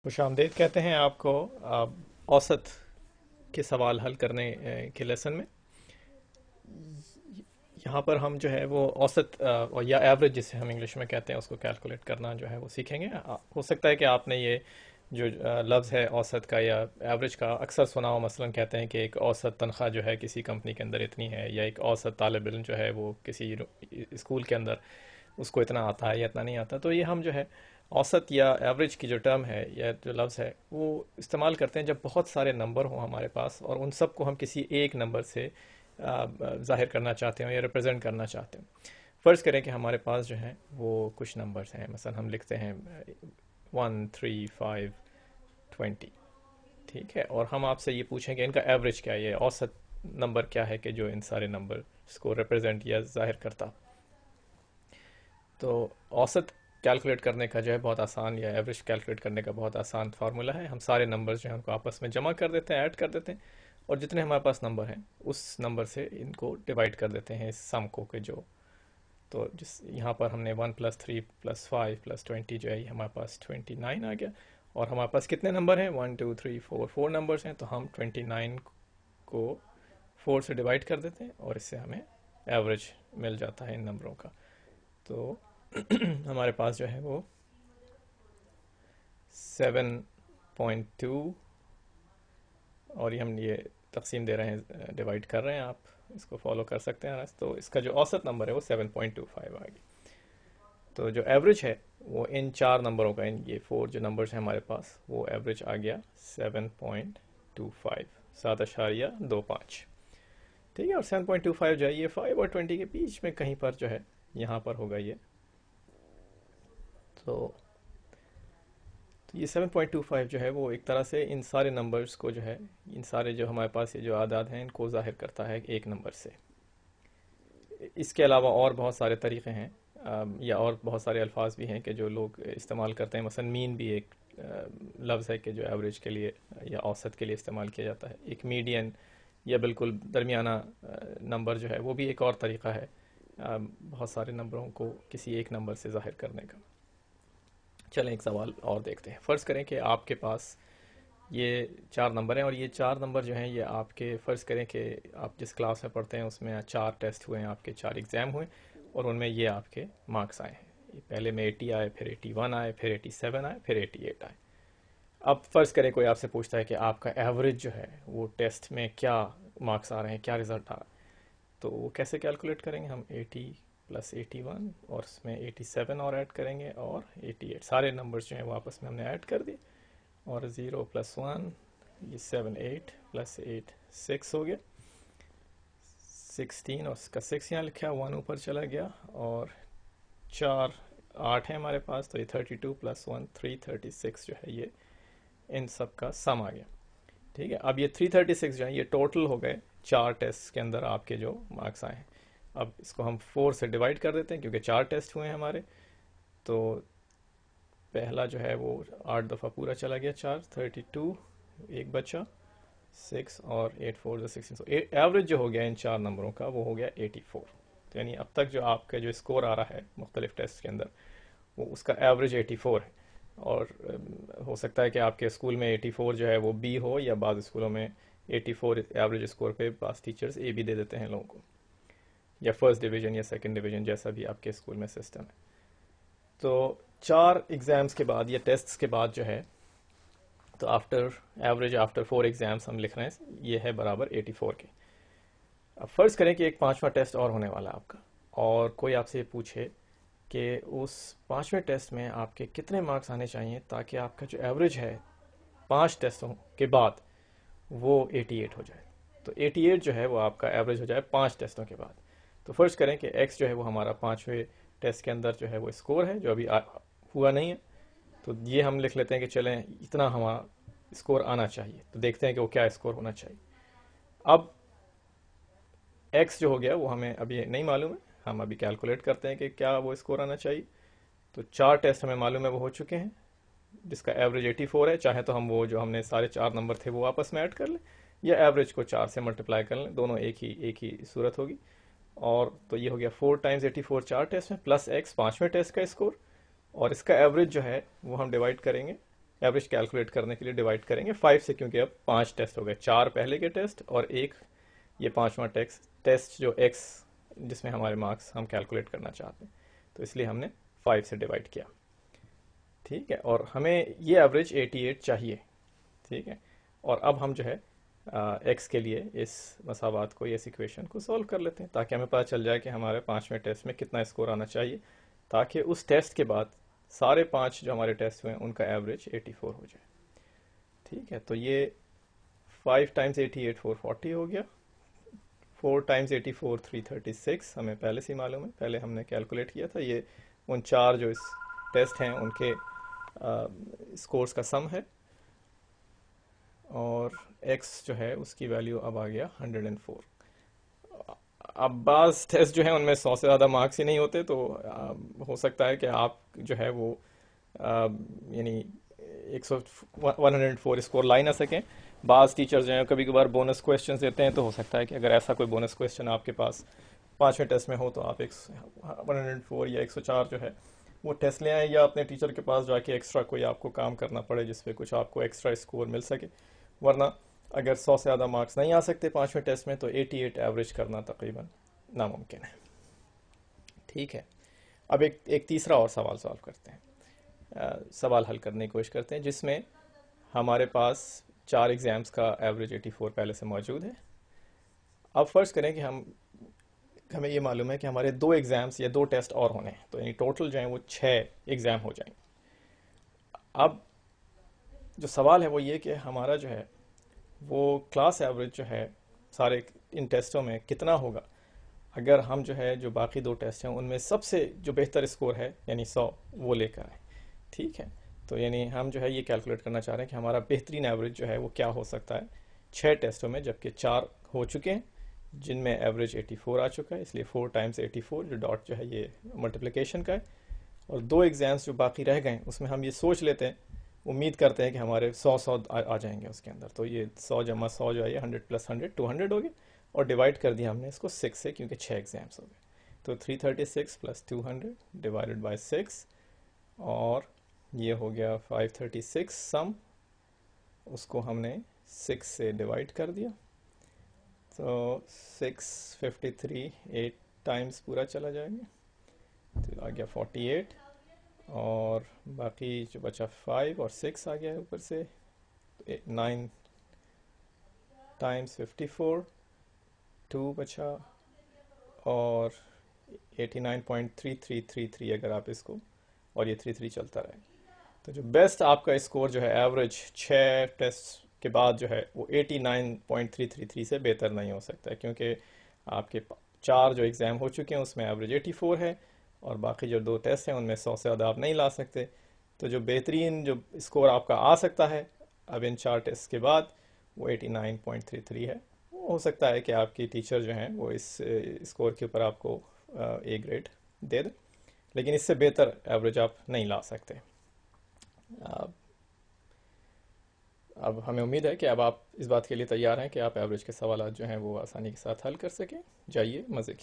खुशामदीद कहते हैं आपको औसत के सवाल हल करने के लेसन में। यहाँ पर हम जो है वो औसत और या एवरेज जिसे हम इंग्लिश में कहते हैं उसको कैलकुलेट करना जो है वो सीखेंगे। हो सकता है कि आपने ये जो लफ्ज़ है औसत का या एवरेज का अक्सर सुना हो। मसलन कहते हैं कि एक औसत तनख्वाह जो है किसी कंपनी के अंदर इतनी है, या एक औसत तालिब इल्म जो है वो किसी स्कूल के अंदर उसको इतना आता है या इतना नहीं आता। तो ये हम जो है औसत या एवरेज की जो टर्म है या जो लफ्ज़ है वो इस्तेमाल करते हैं जब बहुत सारे नंबर हों हमारे पास और उन सब को हम किसी एक नंबर से ज़ाहिर करना चाहते हो या रिप्रेजेंट करना चाहते हो। फ़र्ज़ करें कि हमारे पास जो है वो कुछ नंबर्स हैं। मसलन हम लिखते हैं 1, 3, 5, 20, ठीक है। और हम आपसे ये पूछेंगे इनका एवरेज क्या है, ये औसत नंबर क्या है कि जो इन सारे नंबर को रिप्रेजेंट या ज़ाहिर करता। तो औसत कैलकुलेट करने का जो है बहुत आसान, या एवरेज कैलकुलेट करने का बहुत आसान फार्मूला है। हम सारे नंबर्स जो हैं उनको आपस में जमा कर देते हैं, ऐड कर देते हैं, और जितने हमारे पास नंबर हैं उस नंबर से इनको डिवाइड कर देते हैं इस सम को के जो। तो जिस यहाँ पर हमने 1 + 3 + 5 + 20 जो है ये हमारे पास 29 आ गया। और हमारे पास कितने नंबर हैं, 1, 2, 3, 4 नंबर्स हैं। तो हम 29 को 4 से डिवाइड कर देते हैं और इससे हमें एवरेज मिल जाता है इन नंबरों का। तो हमारे पास जो है वो 7.2, और ये हम ये तकसीम दे रहे हैं, डिवाइड कर रहे हैं, आप इसको फॉलो कर सकते हैं। तो इसका जो औसत नंबर है वो 7.25 आ गया। तो जो एवरेज है वो इन चार नंबरों का, इन ये 4 जो नंबर्स हैं हमारे पास, वो एवरेज आ गया 7.25, 7.25। ठीक है। और 7.25 जो है ये 5 और 20 के बीच में कहीं पर जो है यहाँ पर होगा ये। तो ये 7.25 जो है वो एक तरह से इन सारे नंबर्स को जो है, इन सारे जो हमारे पास ये जो आदाद हैं इनको ज़ाहिर करता है एक नंबर से। इसके अलावा और बहुत सारे तरीक़े हैं, या और बहुत सारे अल्फाज भी हैं कि जो लोग इस्तेमाल करते हैं। मसलन मीन भी एक लफ्ज़ है कि जो एवरेज के लिए या औसत के लिए इस्तेमाल किया जाता है। एक मीडियन या बिल्कुल दरमियाना नंबर जो है वो भी एक और तरीक़ा है बहुत सारे नंबरों को किसी एक नंबर से ज़ाहिर करने का। चलें एक सवाल और देखते हैं। फ़र्ज़ करें कि आपके पास ये 4 नंबर हैं, और ये 4 नंबर जो हैं ये आपके, फ़र्ज़ करें कि आप जिस क्लास में पढ़ते हैं उसमें 4 टेस्ट हुए हैं, आपके 4 एग्ज़ाम हुए, और उनमें ये आपके मार्क्स आए हैं। ये पहले में 80 आए, फिर 81 आए, फिर 87 आए, फिर 88 आए। अब फ़र्ज़ करें कोई आपसे पूछता है कि आपका एवरेज जो है वो टेस्ट में क्या मार्क्स आ रहे हैं, क्या रिज़ल्ट आ रहा है। तो वो कैसे कैलकुलेट करेंगे? हम 80 + 81 और उसमें 87 और ऐड करेंगे, और 88। सारे नंबर्स जो हैं वो आपस में हमने ऐड कर दिए, और 0 + 1 ये 7, 8 + 8 6 हो गया, 16, और उसका 6 यहाँ लिखा, 1 ऊपर चला गया, और 4 8 है हमारे पास। तो ये 32 + 1 336 जो है ये इन सब का सम आ गया। ठीक है। अब ये 336 जो है ये टोटल हो गए 4 टेस्ट के अंदर आपके जो मार्क्स आए हैं। अब इसको हम 4 से डिवाइड कर देते हैं क्योंकि 4 टेस्ट हुए हैं हमारे। तो पहला जो है वो 8 दफ़ा पूरा चला गया, 4 32, एक बचा 6, और 8 4 16। तो एवरेज जो हो गया इन 4 नंबरों का वो हो गया 84। तो यानी अब तक जो आपका जो स्कोर आ रहा है मुख्तलिफ टेस्ट के अंदर वो उसका एवरेज 84 है। और हो सकता है कि आपके स्कूल में 84 जो है वो बी हो, या बाज़ स्कूलों में 84 एवरेज स्कोर पे बाज़ टीचर्स ए भी दे देते हैं लोगों को, या फर्स्ट डिवीज़न या सेकंड डिवीज़न, जैसा भी आपके स्कूल में सिस्टम है। तो 4 एग्ज़ाम्स के बाद या टेस्ट्स के बाद जो है, तो आफ्टर एवरेज आफ्टर 4 एग्ज़ाम्स हम लिख रहे हैं, ये है बराबर 84 के। अब फ़र्ज़ करें कि एक 5वां टेस्ट और होने वाला है आपका, और कोई आपसे पूछे कि उस 5वें टेस्ट में आपके कितने मार्क्स आने चाहिए ताकि आपका जो एवरेज है 5 टेस्टों के बाद वो 88 हो जाए। तो 88 जो है वो आपका एवरेज हो जाए 5 टेस्टों के बाद। तो फ़र्ज़ करें कि एक्स जो है वो हमारा 5वें टेस्ट के अंदर जो है वो स्कोर है जो अभी हुआ नहीं है। तो ये हम लिख लेते हैं कि चलें इतना हमारा स्कोर आना चाहिए। तो देखते हैं कि वो क्या स्कोर होना चाहिए। अब एक्स जो हो गया वो हमें अभी नहीं मालूम है, हम अभी कैलकुलेट करते हैं कि क्या वो स्कोर आना चाहिए। तो 4 टेस्ट हमें मालूम है वो हो चुके हैं, जिसका एवरेज 84 है। चाहे तो हम वो जो हमने सारे 4 नंबर थे वो आपस में ऐड कर लें, या एवरेज को 4 से मल्टीप्लाई कर लें, दोनों एक ही सूरत होगी। और तो ये हो गया 4 × 84 4 टेस्ट में, प्लस एक्स 5वें टेस्ट का स्कोर, और इसका एवरेज जो है वो हम डिवाइड करेंगे एवरेज कैलकुलेट करने के लिए डिवाइड करेंगे 5 से, क्योंकि अब 5 टेस्ट हो गए, 4 पहले के टेस्ट और एक ये 5वां टेस्ट जो एक्स जिसमें हमारे मार्क्स हम कैलकुलेट करना चाहते हैं, तो इसलिए हमने 5 से डिवाइड किया। ठीक है, और हमें ये एवरेज 88 चाहिए। ठीक है, और अब हम जो है एक्स के लिए इस मसावात को, इस इक्वेशन को सॉल्व कर लेते हैं, ताकि हमें पता चल जाए कि हमारे 5वें टेस्ट में कितना स्कोर आना चाहिए, ताकि उस टेस्ट के बाद सारे 5 जो हमारे टेस्ट हुए हैं उनका एवरेज 84 हो जाए। ठीक है, तो ये 5 टाइम्स 88 440 हो गया, 4 टाइम्स 84 336 हमें पहले से ही मालूम है, पहले हमने कैलकुलेट किया था। ये उन 4 जो इस टेस्ट हैं उनके स्कोर्स का सम है, और x जो है उसकी वैल्यू अब आ गया 104। अब बाज़ टेस्ट जो है उनमें 100 से ज़्यादा मार्क्स ही नहीं होते, तो हो सकता है कि आप जो है वो यानी 104 स्कोर ला ही ना सकें। बाज़ टीचर्स जो हैं कभी कभार बोनस क्वेश्चन देते हैं, तो हो सकता है कि अगर ऐसा कोई बोनस क्वेश्चन आपके पास 5वें टेस्ट में हो तो आप 104 या 104 जो है वो टेस्ट ले आए, या अपने टीचर के पास जाके एक्स्ट्रा कोई आपको काम करना पड़े जिसपे कुछ आपको एक्स्ट्रा स्कोर मिल सके। वरना अगर 100 से ज़्यादा मार्क्स नहीं आ सकते 5वें टेस्ट में, तो 88 एवरेज करना तकरीबन नामुमकिन है। ठीक है, अब एक तीसरा और सवाल सॉल्व करते हैं, सवाल हल करने की कोशिश करते हैं, जिसमें हमारे पास 4 एग्ज़ाम्स का एवरेज 84 पहले से मौजूद है। अब फ़र्ज़ करें कि हमें ये मालूम है कि हमारे 2 एग्ज़ाम्स या 2 टेस्ट और होने हैं, तो यानी टोटल जो है वो 6 एग्ज़ाम हो जाएंगे। अब जो सवाल है वो ये कि हमारा जो है वो क्लास एवरेज जो है सारे इन टेस्टों में कितना होगा अगर हम जो है जो बाकी 2 टेस्ट हैं उनमें सबसे जो बेहतर स्कोर है यानी 100 वो लेकर आए। ठीक है, तो यानी हम जो है ये कैलकुलेट करना चाह रहे हैं कि हमारा बेहतरीन एवरेज जो है वो क्या हो सकता है 6 टेस्टों में, जबकि 4 हो चुके हैं जिनमें एवरेज 84 आ चुका है, इसलिए 4 टाइम्स 84 जो डॉट जो है ये मल्टीप्लिकेशन का है, और 2 एग्जाम्स जो बाकी रह गए उसमें हम ये सोच लेते हैं, उम्मीद करते हैं कि हमारे 100 आ जाएंगे उसके अंदर। तो ये 100 जमा 100 जो है ये 100 प्लस 100 200 हो गए, और डिवाइड कर दिया हमने इसको 6 से, क्योंकि 6 एग्जाम्स हो गए। तो 336 प्लस 200 डिवाइडेड बाई 6, और ये हो गया 536 सम, उसको हमने 6 से डिवाइड कर दिया, तो 653 8 टाइम्स पूरा चला जाएगा, तो आ गया 48, और बाकी जो बचा 5 और 6 आ गया है ऊपर से, 9 टाइम्स 54 2 बचा, और 89.3333 अगर आप इसको, और ये 33 चलता रहे, तो जो बेस्ट आपका स्कोर जो है एवरेज 6 टेस्ट के बाद जो है वो 89.333 से बेहतर नहीं हो सकता है, क्योंकि आपके 4 जो एग्ज़ाम हो चुके हैं उसमें एवरेज 84 है, और बाकी जो 2 टेस्ट हैं उनमें 100 से ज़्यादा आप नहीं ला सकते। तो जो बेहतरीन जो स्कोर आपका आ सकता है अब इन 4 टेस्ट के बाद वो 89.33 है। हो सकता है कि आपकी टीचर जो हैं वो इस स्कोर के ऊपर आपको ए ग्रेड दे दें, लेकिन इससे बेहतर एवरेज आप नहीं ला सकते। अब हमें उम्मीद है कि अब आप इस बात के लिए तैयार हैं कि आप एवरेज के सवाल जो हैं वो आसानी के साथ हल कर सकें। जाइए मज़े